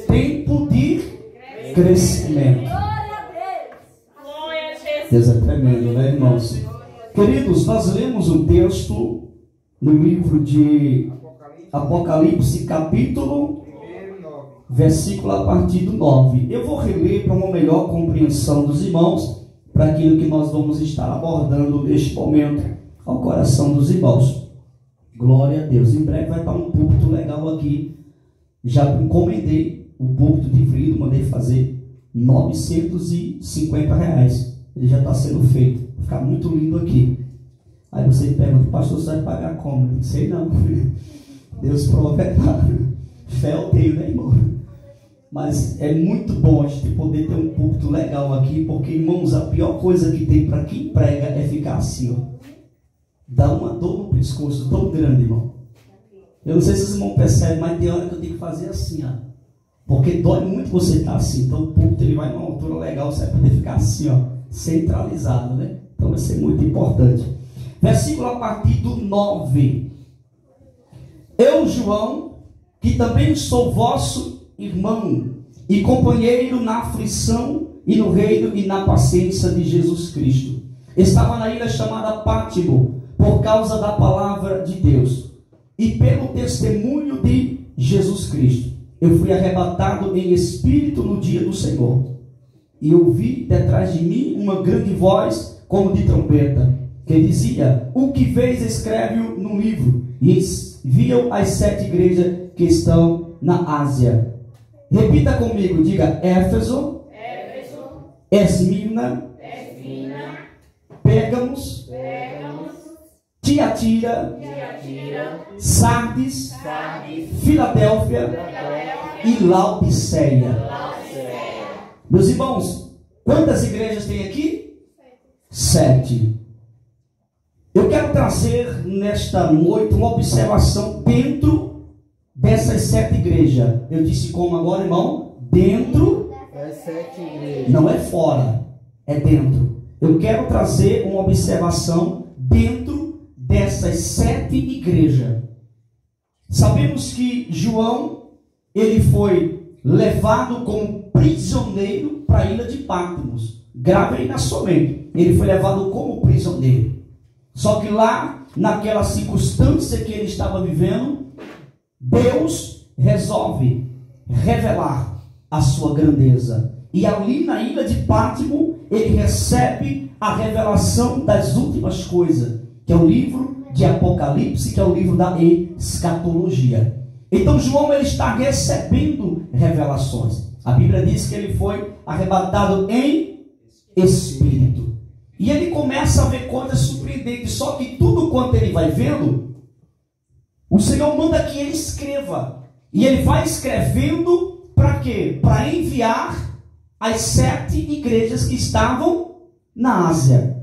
tempo de crescimento. Deus é tremendo, né, irmãos? Queridos, nós lemos um texto no livro de Apocalipse, capítulo, versículo a partir do 9. Eu vou reler para uma melhor compreensão dos irmãos, para aquilo que nós vamos estar abordando neste momento ao coração dos irmãos. Glória a Deus. Em breve vai estar um púlpito legal aqui. Já encomendei o púlpito de vidro, mandei fazer R$950. Ele já está sendo feito. Vai ficar muito lindo aqui. Aí você pergunta, pastor, você vai pagar como? Eu não sei não. Deus prova é claro. Fé eu tenho, né, irmão? Mas é muito bom a gente poder ter um púlpito legal aqui, porque, irmãos, a pior coisa que tem para quem prega é ficar assim, ó. Dá uma dor no pescoço tão grande, irmão. Eu não sei se os irmãos percebem, mas tem hora que eu tenho que fazer assim, ó. Porque dói muito você estar assim. Então o púlpito ele vai numa altura legal, você vai poder ficar assim, ó, centralizado, né? Então vai ser muito importante. Versículo a partir do 9. Eu, João, que também sou vosso irmão e companheiro na aflição e no reino e na paciência de Jesus Cristo, estava na ilha chamada Pátimo por causa da palavra de Deus e pelo testemunho de Jesus Cristo. Eu fui arrebatado em espírito no dia do Senhor, e ouvi detrás de mim uma grande voz como de trombeta, que dizia: o que vês, escreve-o no livro, e envia-o às 7 igrejas que estão na Ásia. Repita comigo, diga: Éfeso, Esmirna, Pérgamos, Tiatira, Sardes, Filadélfia e Laodiceia. Meus irmãos, quantas igrejas tem aqui? 7. Eu quero trazer nesta noite uma observação dentro dessas 7 igrejas. Eu disse como agora, irmão? Dentro das 7 igrejas. Não é fora, é dentro. Eu quero trazer uma observação dentro dessas 7 igrejas. Sabemos que João, ele foi levado como prisioneiro para a ilha de Patmos. Grave aí na sua mente. Ele foi levado como prisioneiro. Só que lá, naquela circunstância que ele estava vivendo, Deus resolve revelar a sua grandeza. E ali na ilha de Pátimo, ele recebe a revelação das últimas coisas, que é o livro de Apocalipse, que é o livro da escatologia. Então João, ele está recebendo revelações. A Bíblia diz que ele foi arrebatado em espírito. E ele começa a ver coisas surpreendentes. Só que tudo quanto ele vai vendo, o Senhor manda que ele escreva. E ele vai escrevendo para quê? Para enviar às 7 igrejas que estavam na Ásia.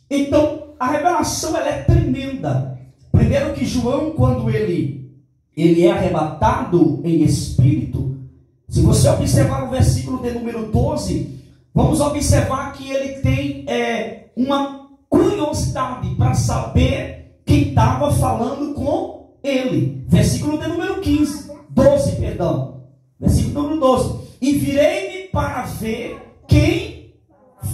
Então, a revelação ela é tremenda. Primeiro que João, quando ele é arrebatado em espírito, se você observar o versículo de número 12, vamos observar que ele tem uma curiosidade para saber quem estava falando com ele. Versículo de número 12, perdão. Versículo número 12. E virei-me para ver quem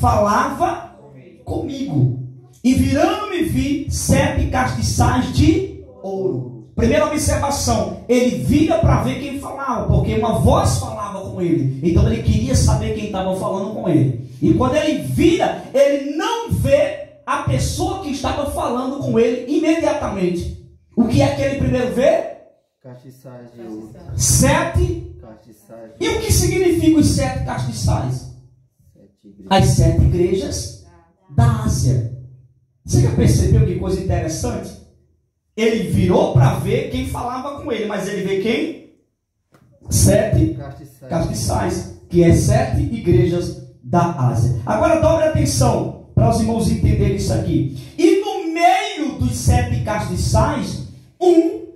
falava comigo. E virando-me vi 7 castiçais de ouro. Primeira observação, ele vira para ver quem falava, porque uma voz falava com ele. Então ele queria saber quem estava falando com ele. E quando ele vira, ele não vê a pessoa que estava falando com ele imediatamente. O que é que ele primeiro vê? Castiçais de ouro. 7 castiçais. E o que significa os 7 castiçais? As 7 igrejas da Ásia. Você já percebeu que coisa interessante? Ele virou para ver quem falava com ele, mas ele vê quem? 7 castiçais, que é 7 igrejas da Ásia. Agora dobre atenção para os irmãos entenderem isso aqui. E no meio dos 7 castiçais,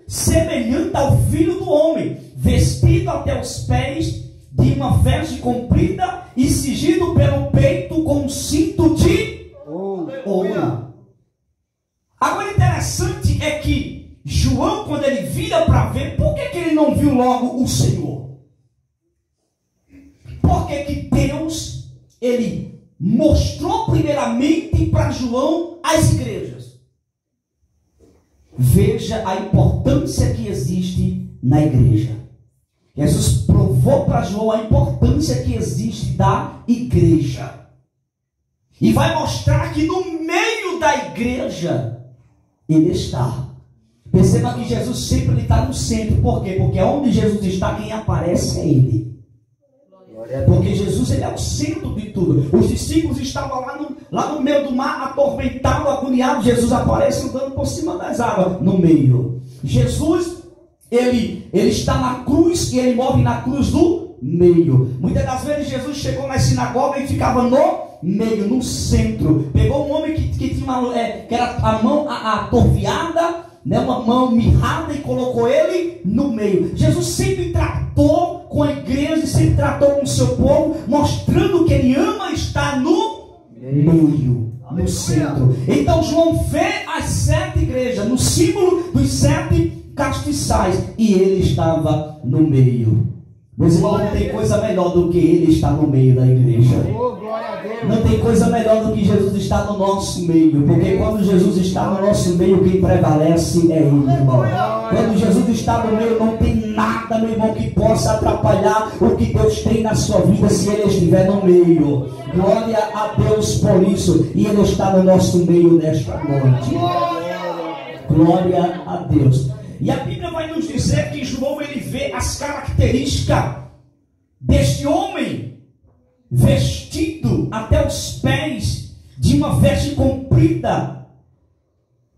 semelhante ao filho do homem, vestido até os pés de uma veste comprida e cingido pelo peito com um cinto de ouro. Agora interessante é que João, quando ele vira para ver, por que ele não viu logo o Senhor? por que que Deus, ele mostrou primeiramente para João as igrejas? Veja a importância que existe na igreja. Jesus provou para João a importância que existe da igreja. E vai mostrar que no meio da igreja ele está. Perceba que Jesus sempre está no centro. Por quê? Porque onde Jesus está, quem aparece é ele. Porque Jesus, ele é o centro de tudo. Os discípulos estavam lá no meio do mar, atormentados, agoniados. Jesus aparece andando por cima das águas, no meio. Jesus, ele está na cruz e ele morre na cruz do meio. Muitas das vezes Jesus chegou na sinagoga e ficava no meio, no centro. Pegou um homem que tinha que era a mão atorviada, né, uma mão mirrada, e colocou ele no meio. Jesus sempre tratou com a igreja, sempre tratou com o seu povo, mostrando que ele ama estar no meio, no centro. Então João vê as 7 igrejas, no símbolo dos 7 castiçais, e ele estava no meio. Meus irmãos, não tem coisa melhor do que ele estar no meio da igreja. Não tem coisa melhor do que Jesus estar no nosso meio. Porque quando Jesus está no nosso meio, quem prevalece é ele, irmão. Quando Jesus está no meio, não tem nada, meu irmão, que possa atrapalhar o que Deus tem na sua vida, se ele estiver no meio. Glória a Deus por isso. E ele está no nosso meio nesta noite. Glória a Deus. E a Bíblia vai nos dizer que João, ele vê as características deste homem, vestido até os pés de uma veste comprida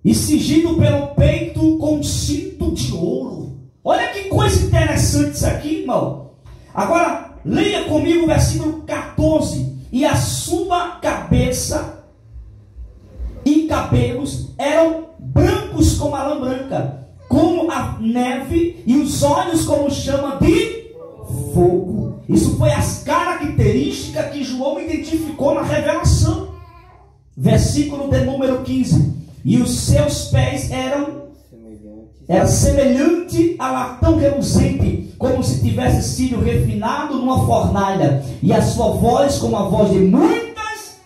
e cingido pelo peito com um cinto de ouro. Olha que coisa interessante isso aqui, irmão. Agora, leia comigo o versículo 14. E a sua cabeça e cabelos eram brancos como a lã branca, como a neve, e os olhos como chama de fogo. Isso foi as características que João identificou na revelação. Versículo de número 15. E os seus pés eram semelhante a latão reluzente, como se tivesse sido refinado numa fornalha, e a sua voz como a voz de muitas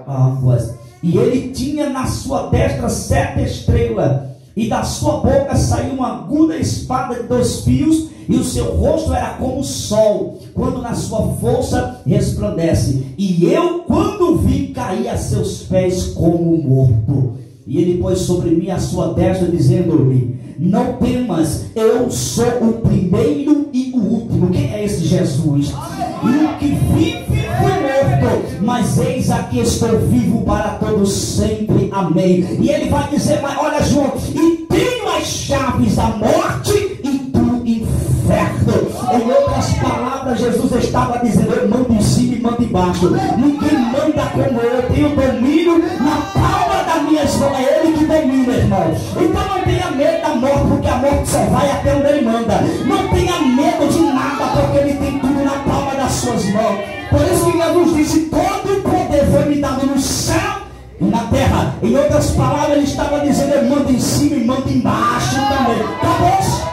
águas. E ele tinha na sua destra 7 estrelas, e da sua boca saiu uma aguda espada de 2 fios, e o seu rosto era como o sol, quando na sua força resplandece. E eu, quando vi, caí a seus pés como morto. E ele pôs sobre mim a sua destra, dizendo-me: não temas, eu sou o primeiro e o último. Quem é esse Jesus? E o que vive foi morto, mas eis aqui estou vivo para todos sempre. Amém. E ele vai dizer: mas olha, João, e tenho as chaves da morte e do inferno. Em outras palavras, Jesus estava dizendo: eu mando em cima e mando embaixo. Ninguém manda como eu tenho domínio na palma das minhas mãos. É ele que domina, irmão. Então não tenha medo da morte, porque a morte só vai até onde ele manda. Não tenha medo de nada, porque ele tem tudo na palma das suas mãos. Por isso que Jesus disse: todo o poder foi me dado no céu e na terra. Em outras palavras, ele estava dizendo: eu mando em cima e mando embaixo também. Acabou.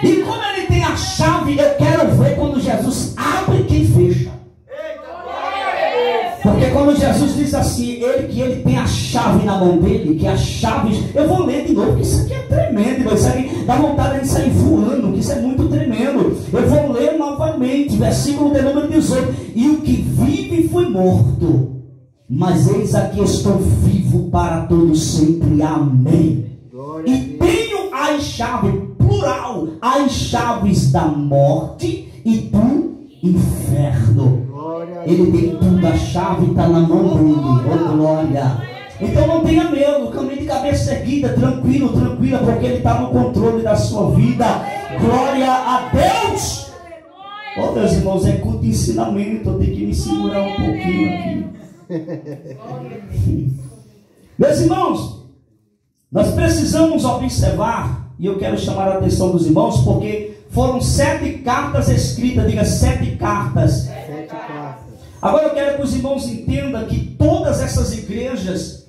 E como ele tem a chave, eu quero ver quando Jesus abre, quem fecha. Porque quando Jesus diz assim, ele tem a chave na mão dele, que as chaves, eu vou ler de novo, porque isso aqui é tremendo, isso aqui dá vontade de sair voando, que isso é muito tremendo. Eu vou ler novamente, versículo de número 18. E o que vive foi morto, mas eis aqui estou vivo para todos sempre. Amém. E tenho as chaves, plural, as chaves da morte e do inferno. Ele tem tudo, a chave está na mão dele. Oh, glória. Então não tenha medo, caminhe de cabeça erguida, tranquilo, tranquila, porque ele está no controle da sua vida. Glória a Deus. Oh, meus irmãos, é culto de ensinamento, eu tenho que me segurar um pouquinho aqui. Meus irmãos, nós precisamos observar, e eu quero chamar a atenção dos irmãos, porque foram 7 cartas escritas, diga 7 cartas. 7 cartas. Agora eu quero que os irmãos entendam que todas essas igrejas,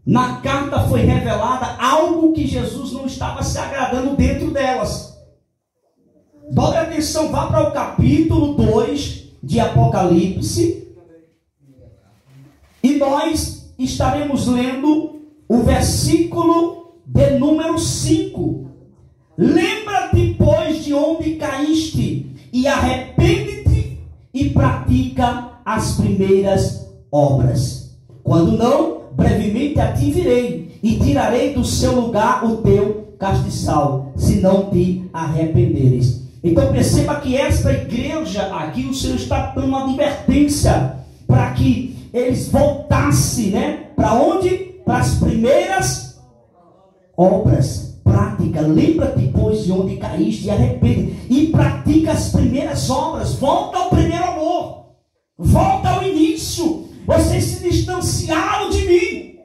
na carta foi revelada algo que Jesus não estava se agradando dentro delas. Dobre atenção, vá para o capítulo 2 de Apocalipse. E nós estaremos lendo o versículo de número 5. Lembra-te, pois, de onde caíste, e arrepende-te e pratica as primeiras obras. Quando não, brevemente a ti virei e tirarei do seu lugar o teu castiçal, se não te arrependeres. Então perceba que esta igreja aqui, o Senhor está dando uma advertência para que eles voltassem, né? Para onde? Para as primeiras obras. Prática, lembra-te, pois, de onde caíste, e arrepende e pratica as primeiras obras. Volta ao primeiro amor, volta ao início. Vocês se distanciaram de mim.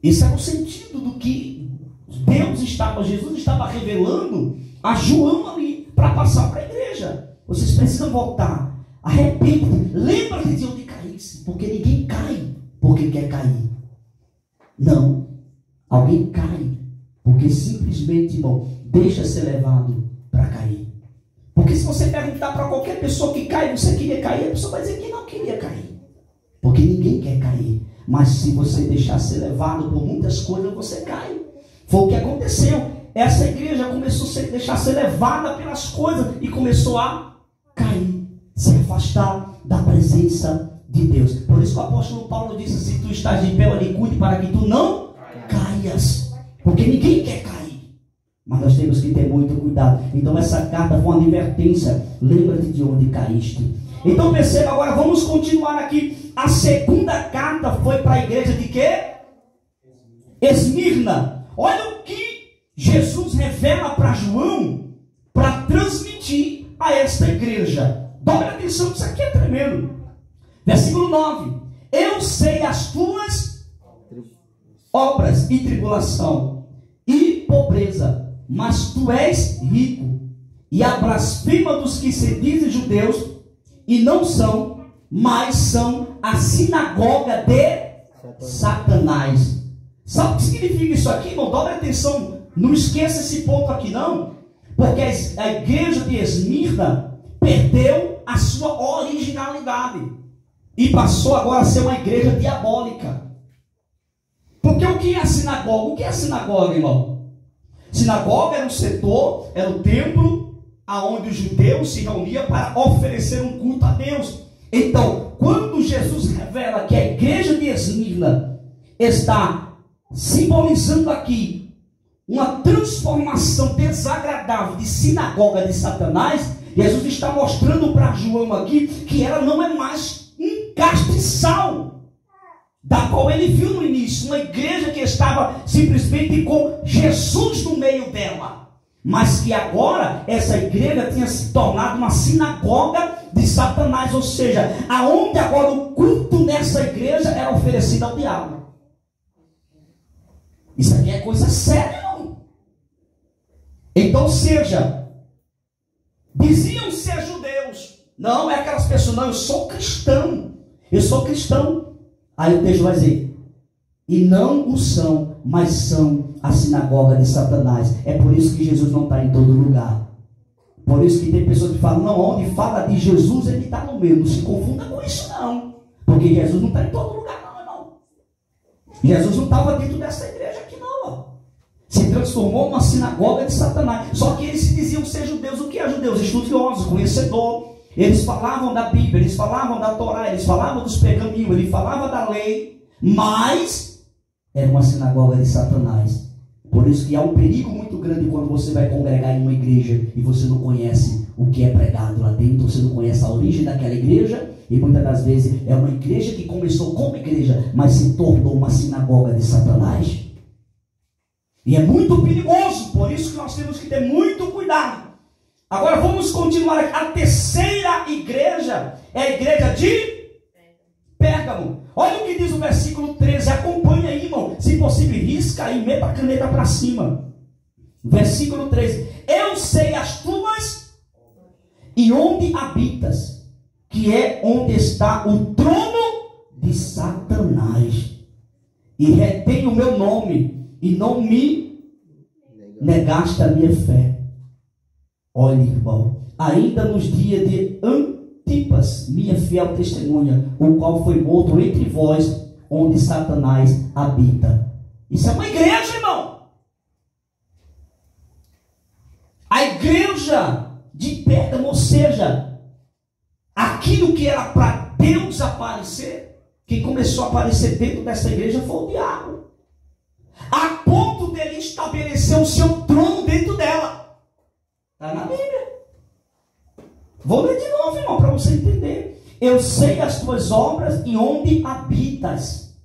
Esse é o sentido do que Jesus estava revelando a João ali, para passar para a igreja. Vocês precisam voltar, arrepende, lembra-te de onde caíste, porque ninguém cai porque quer cair. Não, alguém cai porque simplesmente, irmão, deixa ser levado para cair. Porque se você perguntar para qualquer pessoa que cai, você queria cair, a pessoa vai dizer que não queria cair. Porque ninguém quer cair. Mas se você deixar ser levado por muitas coisas, você cai. Foi o que aconteceu. Essa igreja começou a deixar ser levada pelas coisas e começou a cair, se afastar da presença de Deus. Por isso que o apóstolo Paulo disse: se tu estás de pé ali, cuide para que tu não caias. Porque ninguém quer cair. Mas nós temos que ter muito cuidado. Então essa carta foi uma advertência. Lembra-te de onde caíste. Então perceba agora, vamos continuar aqui. A segunda carta foi para a igreja de quê? Esmirna. Olha o que Jesus revela para João para transmitir a esta igreja. Dobre atenção, isso aqui é tremendo. Versículo 9. Eu sei as tuas obras e tribulação e pobreza, mas tu és rico, e a blasfema dos que se dizem judeus e não são, mas são a sinagoga de Satanás. Sabe o que significa isso aqui, irmão? Dobre atenção, não esqueça esse ponto aqui não, porque a igreja de Esmirna perdeu a sua originalidade e passou agora a ser uma igreja diabólica. Porque o que é a sinagoga? O que é a sinagoga, irmão? Sinagoga era um setor, era o templo aonde os judeus se reuniam para oferecer um culto a Deus. Então, quando Jesus revela que a igreja de Esmirna está simbolizando aqui uma transformação desagradável de sinagoga de Satanás, Jesus está mostrando para João aqui que ela não é mais um castiçal da qual ele viu no início, uma igreja que estava simplesmente com Jesus no meio dela, mas que agora essa igreja tinha se tornado uma sinagoga de Satanás, ou seja, aonde agora o culto nessa igreja era oferecido ao diabo. Isso aqui é coisa séria, não? Então, seja, diziam ser judeus, não é aquelas pessoas, não, eu sou cristão. Aí o texto vai dizer: e não o são, mas são a sinagoga de Satanás. É por isso que Jesus não está em todo lugar. Por isso que tem pessoas que falam: não, onde fala de Jesus, ele está no meio. Não se confunda com isso não. Porque Jesus não está em todo lugar não, irmão. Jesus não estava dentro dessa igreja aqui não, ó. Se transformou numa sinagoga de Satanás. Só que eles se diziam ser judeus. O que é judeus? Estudiosos, conhecedor. Eles falavam da Bíblia, eles falavam da Torá, eles falavam dos pergaminhos, eles falavam da lei, mas era uma sinagoga de Satanás. Por isso que há um perigo muito grande quando você vai congregar em uma igreja e você não conhece o que é pregado lá dentro, você não conhece a origem daquela igreja, e muitas das vezes é uma igreja que começou como igreja, mas se tornou uma sinagoga de Satanás. E é muito perigoso, por isso que nós temos que ter muito cuidado. Agora vamos continuar aqui. A terceira igreja é a igreja de Pérgamo. Olha o que diz o versículo 13. Acompanha aí, irmão. Se possível, risca e meta a caneta para cima. Versículo 13. Eu sei as tuas e onde habitas, que é onde está o trono de Satanás. E retém o meu nome e não me negaste a minha fé. Olha, irmão, ainda nos dias de Antipas, minha fiel testemunha, o qual foi morto entre vós, onde Satanás habita. Isso é uma igreja, irmão. A igreja de Pérgamo, ou seja, aquilo que era para Deus aparecer, quem começou a aparecer dentro dessa igreja foi o diabo, a ponto dele estabelecer o seu trono dentro dela. Está na Bíblia. Vou ler de novo, irmão, para você entender. Eu sei as tuas obras e onde habitas,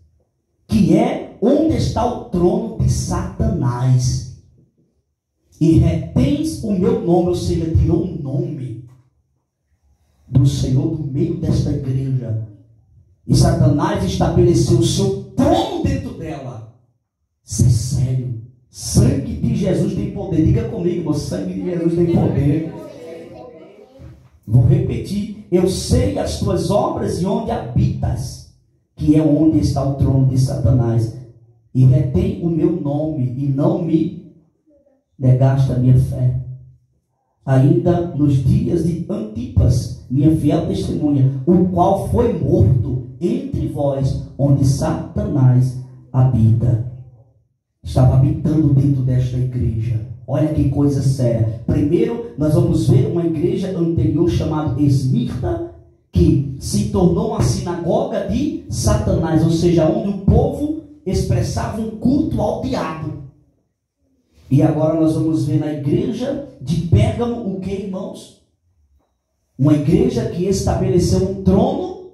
que é onde está o trono de Satanás, e retens o meu nome, ou seja, tirou o nome do Senhor do meio desta igreja, e Satanás estabeleceu o seu trono dentro dela. Isso é sério. Sangue de Jesus tem poder. Diga comigo, o sangue de Jesus tem poder. Vou repetir. Eu sei as tuas obras e onde habitas, que é onde está o trono de Satanás, e retém o meu nome, e não me negaste a minha fé. Ainda nos dias de Antipas, minha fiel testemunha, o qual foi morto entre vós, onde Satanás habita. Estava habitando dentro desta igreja. Olha que coisa séria. Primeiro, nós vamos ver uma igreja anterior chamada Esmirna, que se tornou uma sinagoga de Satanás, ou seja, onde o povo expressava um culto ao diabo. E agora nós vamos ver na igreja de Pérgamo o que, irmãos? Uma igreja que estabeleceu um trono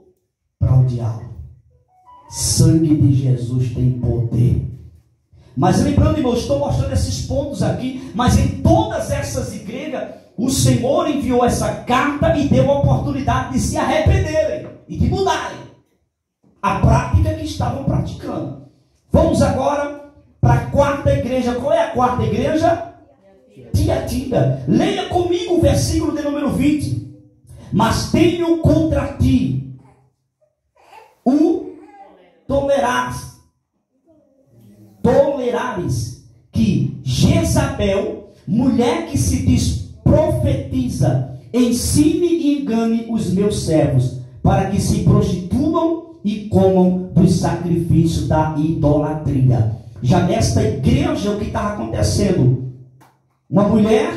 para o diabo. Sangue de Jesus tem poder. Mas lembrando, irmão, estou mostrando esses pontos aqui, mas em todas essas igrejas, o Senhor enviou essa carta e deu a oportunidade de se arrependerem e de mudarem a prática que estavam praticando. Vamos agora para a quarta igreja. Qual é a quarta igreja? Tiatira. Leia comigo o versículo de número 20. Mas tenho contra ti o tolerares que Jezabel, mulher que se diz profetiza, ensine e engane os meus servos, para que se prostituam e comam dos sacrifícios da idolatria. Já nesta igreja, o que estava acontecendo? Uma mulher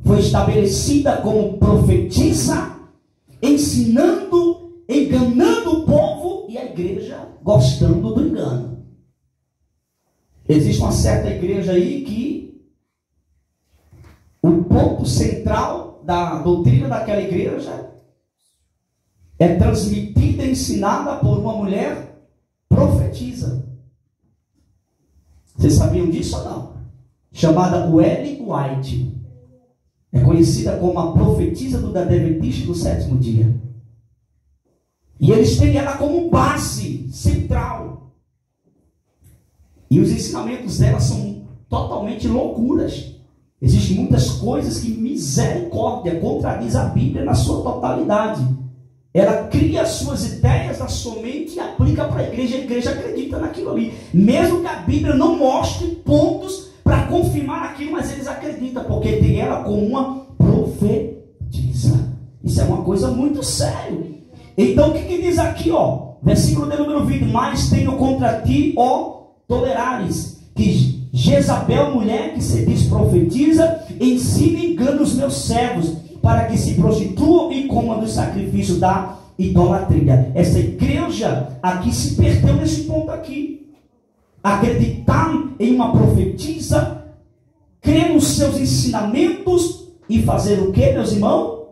foi estabelecida como profetisa, ensinando, enganando o povo, e a igreja gostando do engano. Existe uma certa igreja aí que o ponto central da doutrina daquela igreja é transmitida e ensinada por uma mulher profetisa. Vocês sabiam disso ou não? Chamada Ellen White. É conhecida como a profetisa do Adventista do sétimo dia. E eles têm ela como base central. E os ensinamentos dela são totalmente loucuras. Existem muitas coisas que, misericórdia, contradiz a Bíblia na sua totalidade. Ela cria as suas ideias na sua mente e aplica para a igreja acredita naquilo ali. Mesmo que a Bíblia não mostre pontos para confirmar aquilo, mas eles acreditam, porque tem ela como uma profetisa. Isso é uma coisa muito séria. Então o que diz aqui, ó? Versículo de número 20. Mas tenho contra ti, ó, tolerares, que Jezabel, mulher que se diz profetiza, ensina e engana os meus servos, para que se prostituam e comam dos sacrifícios da idolatria. Essa igreja aqui se perdeu nesse ponto aqui. Acreditar em uma profetisa, crer nos seus ensinamentos e fazer o que, meus irmãos?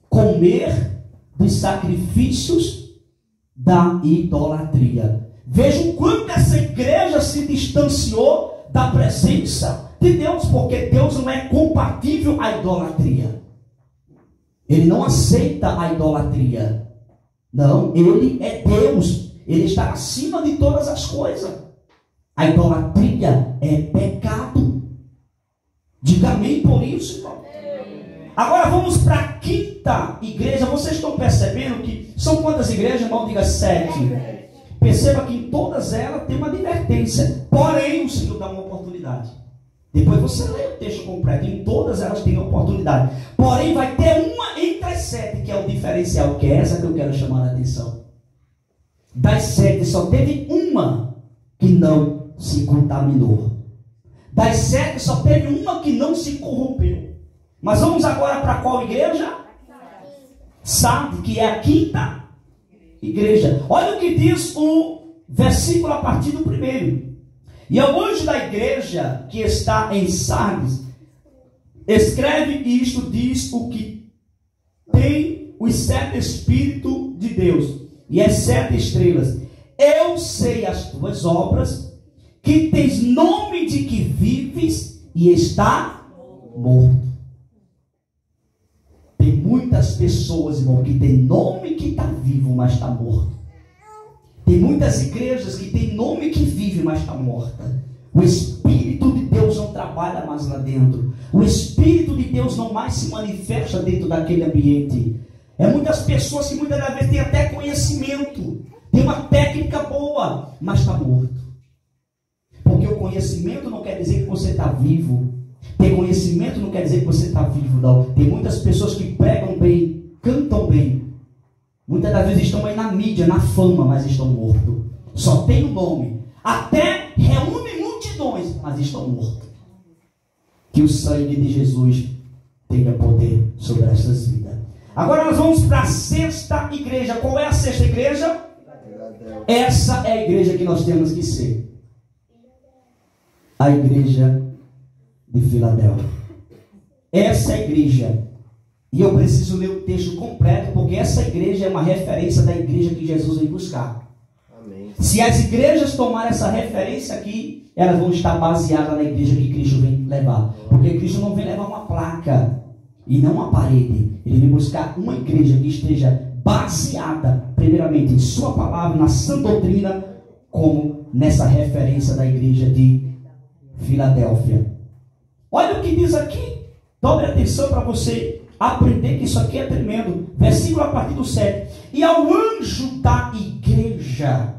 Comer dos sacrifícios da idolatria. Vejam quanto essa igreja se distanciou da presença de Deus, porque Deus não é compatível à idolatria. Ele não aceita a idolatria. Não, ele é Deus. Ele está acima de todas as coisas. A idolatria é pecado. Diga amém por isso, irmão. Agora vamos para a quinta igreja. Vocês estão percebendo que são quantas igrejas, irmão? Diga 7. Perceba que em todas elas tem uma advertência. Porém, o Senhor dá uma oportunidade. Depois você lê o texto completo. Em todas elas tem oportunidade. Porém, vai ter uma entre as 7 que é o diferencial, que é essa que eu quero chamar a atenção. Das 7, só teve uma que não se contaminou. Das 7, só teve uma que não se corrompeu. Mas vamos agora para qual igreja? Sardes, que é a 5ª igreja. Olha o que diz o versículo a partir do 1. E ao anjo da igreja que está em Sardes, escreve isto, diz o que tem os 7 Espíritos de Deus e as 7 estrelas. Eu sei as tuas obras, que tens nome de que vives e está morto. Tem muitas pessoas, irmão, que tem nome que está vivo, mas está morto. Tem muitas igrejas que tem nome que vive, mas está morta. O Espírito de Deus não trabalha mais lá dentro. O Espírito de Deus não mais se manifesta dentro daquele ambiente. É muitas pessoas que muitas das vezes têm até conhecimento, tem uma técnica boa, mas está morto. Porque o conhecimento não quer dizer que você está vivo. Ter conhecimento não quer dizer que você está vivo, não. Tem muitas pessoas que pregam bem, cantam bem. Muitas das vezes estão aí na mídia, na fama, mas estão mortos. Só tem o nome. Até reúne multidões, mas estão mortos. Que o sangue de Jesus tenha poder sobre essas vidas. Agora nós vamos para a 6ª igreja. Qual é a 6ª igreja? Essa é a igreja que nós temos que ser. A igreja de Filadélfia. Essa é a igreja. E eu preciso ler o texto completo, porque essa igreja é uma referência da igreja que Jesus veio buscar. Amém. Se as igrejas tomarem essa referência aqui, elas vão estar baseadas na igreja que Cristo vem levar. Porque Cristo não vem levar uma placa e não uma parede. Ele vem buscar uma igreja que esteja baseada, primeiramente, em sua palavra, na sã doutrina, como nessa referência da igreja de Filadélfia. Olha o que diz aqui. Dobre atenção para você aprender que isso aqui é tremendo. Versículo a partir do 7. E ao anjo da igreja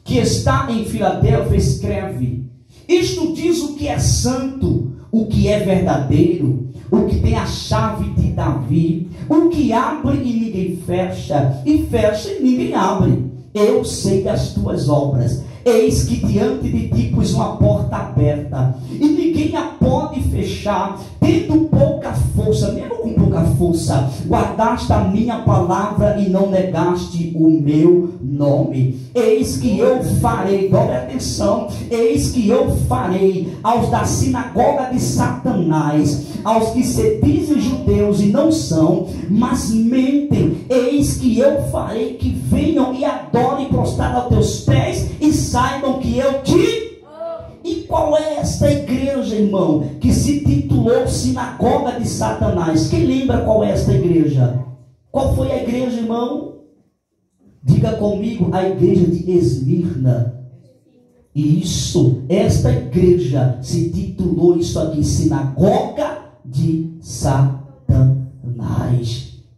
que está em Filadélfia escreve: isto diz o que é santo, o que é verdadeiro, o que tem a chave de Davi, o que abre e ninguém fecha, e fecha e ninguém abre. Eu sei as tuas obras. Eis que diante de ti pus uma porta aberta, e ninguém a pode fechar. Tendo pouca força, mesmo com pouca força, guardaste a minha palavra e não negaste o meu nome. Eis que eu farei, dobre atenção, eis que eu farei aos da sinagoga de Satanás, aos que se dizem judeus e não são, mas mentem. Eis que eu farei que venham e adorem prostrado aos teus pés e saibam que eu te... E qual é esta igreja, irmão, que se titulou Sinagoga de Satanás? Quem lembra qual é esta igreja? Qual foi a igreja, irmão? Diga comigo, a igreja de Esmirna. Isso, esta igreja se titulou isso aqui, Sinagoga de Satanás.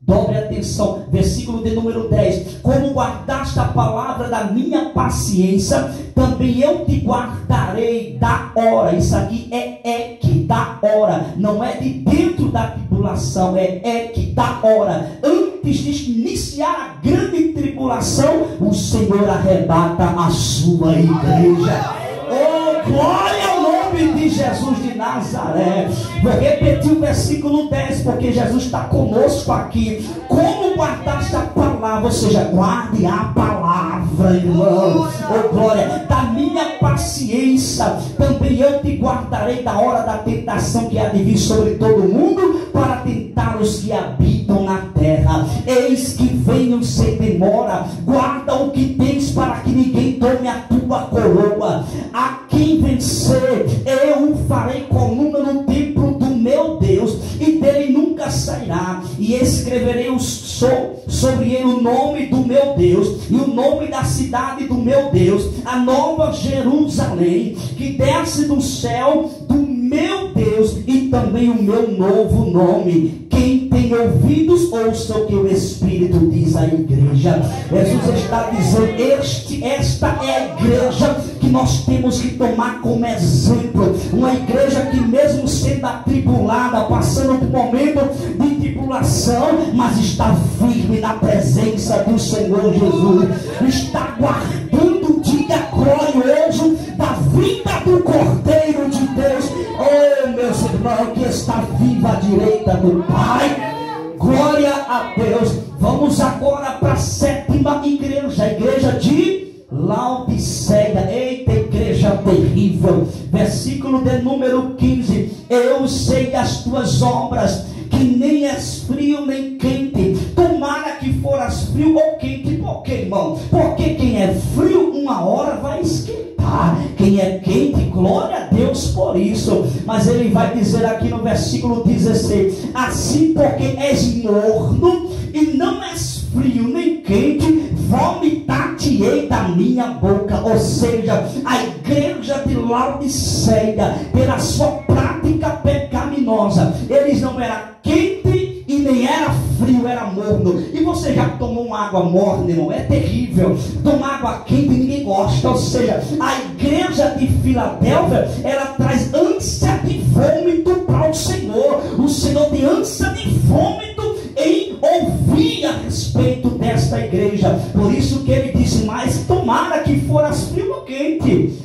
Dobre atenção, versículo de número 10. Como guardaste a palavra da minha paciência, também eu te guardarei da hora. Isso aqui é que da hora. Não é de dentro da tribulação, é que da hora. Antes de iniciar a grande tribulação, o Senhor arrebata a sua igreja. Oh, glória ao nome de Jesus de Nazaré. Vou repetir o versículo 10, porque Jesus está conosco aqui. Como guardaste a palavra, ou seja, guarde a palavra, irmão. Oh, glória, da minha paciência, também eu te guardarei da hora da tentação que há de vir sobre todo mundo, para tentar os que habitam na terra. Eis que venham sem demora, guarda o que tens, para que ninguém tome a tua coroa. A quem vencer, eu o farei coluna no templo do meu Deus, e dele nunca sairá. E escreverei sobre ele o nome do meu Deus, e o nome da cidade do meu Deus, a nova Jerusalém, que desce do céu do meu Deus, e também o meu novo nome. Quem tem tem ouvidos, ouça o que o Espírito diz à igreja. Jesus está dizendo, esta é a igreja que nós temos que tomar como exemplo. Uma igreja que mesmo sendo atribulada, passando por momento de tribulação, mas está firme na presença do Senhor Jesus. Está guardando o dia glorioso da vinda do Cordeiro de Deus. Oh, meus irmãos, que está viva à direita do Pai. Glória a Deus. Vamos agora para a sétima igreja, a igreja de Laodiceia. Eita, igreja terrível. Versículo de número 15. Eu sei as tuas obras, que nem és frio nem quente. Tomara que foras frio ou quente. Por quê, irmão? Porque quem é frio uma hora vai esquentar, quem é quente, glória a Deus por isso. Mas ele vai dizer aqui no versículo 16: assim, porque és morno e não és frio nem quente, vomitar-te-ei da minha boca. Ou seja, a igreja de Laodiceia, pela sua prática pecaminosa, eles não eram quente e nem era frio, era morno. E você já tomou uma água morna, irmão? É terrível. Tomar água quente ninguém gosta. Ou seja, a igreja de Filadélfia, ela traz ânsia de vômito para o Senhor. O Senhor tem ânsia de vômito em ouvir a respeito desta igreja. Por isso que ele disse: mas tomara que foras frio ou quente.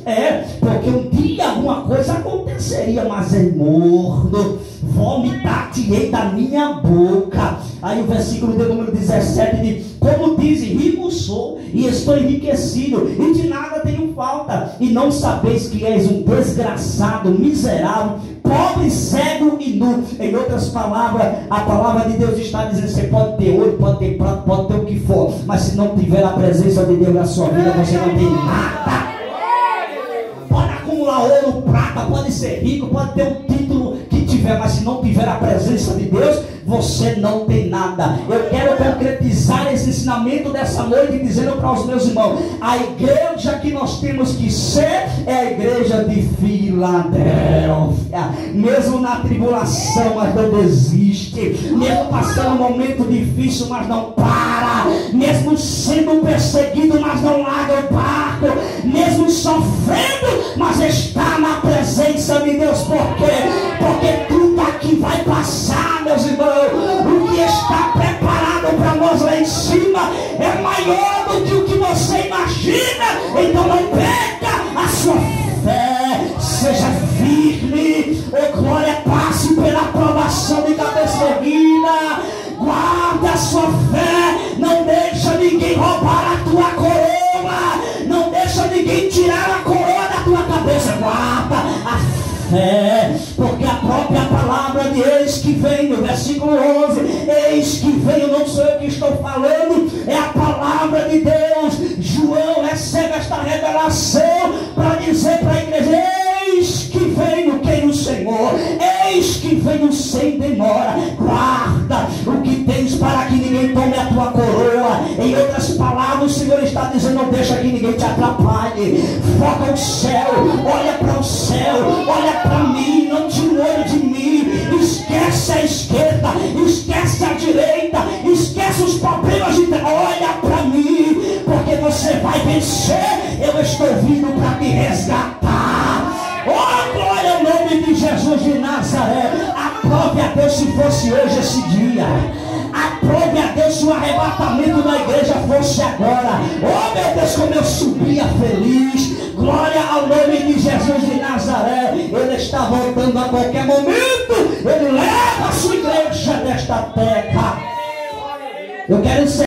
Porque um dia alguma coisa aconteceria, mas é morno, vomitar-te-ei da minha boca. Aí o versículo de número 17 diz: como dizem, rico sou e estou enriquecido, e de nada tenho falta, e não sabeis que és um desgraçado, miserável, pobre, cego e nu. Em outras palavras, a palavra de Deus está dizendo: você pode ter ouro, pode ter prata, pode ter o que for, mas se não tiver a presença de Deus na sua vida, você não tem nada. Pode acumular ouro, prata, pode ser rico, pode ter o título que tiver, mas se não tiver a presença de Deus, você não tem nada. Eu quero concretizar esse ensinamento dessa noite, dizendo para os meus irmãos: a igreja que nós temos que ser é a igreja de Filadélfia. Mesmo na tribulação, mas não desiste. Mesmo passando um momento difícil, mas não para. Mesmo sendo perseguido, mas não larga o barco. Mesmo sofrendo, mas está na presença de Deus. Por quê? Porque tudo aqui vai passar, meus irmãos. O que está preparado para nós lá em cima é maior do que o que você imagina. Então não perca a sua fé, seja firme. Oh, glória, passe pela aprovação de cabeça erguida. Guarda a sua fé, não deixa ninguém roubar a tua coroa, não deixa ninguém tirar a coroa da tua cabeça. Guarda a fé, porque a própria palavra de eis que vem, no versículo 11, eis que vem, não sou eu que estou falando, é a palavra de Deus. João recebe esta revelação para dizer para a igreja: eis que venho, quem? O Senhor. Eis que venho sem demora. Guarda o que tens para que ninguém tome a tua coroa. Em outras palavras, o Senhor está dizendo: não deixa que ninguém te atrapalhe. Foca o céu, olha para o céu, olha para mim, não tira o olho de mim. Esquece a esquerda, esquece a direita, esquece os problemas de... olha para mim, porque você vai vencer. Eu estou vindo para te resgatar. Oh, glória ao nome de Jesus de Nazaré. Aprove a Deus se fosse hoje esse dia. Aprove a Deus se o arrebatamento da igreja fosse agora. Oh, meu Deus, como eu subia feliz. Glória ao nome de Jesus de Nazaré. Ele está voltando a qualquer momento. Ele leva a sua igreja desta terra. Eu quero ser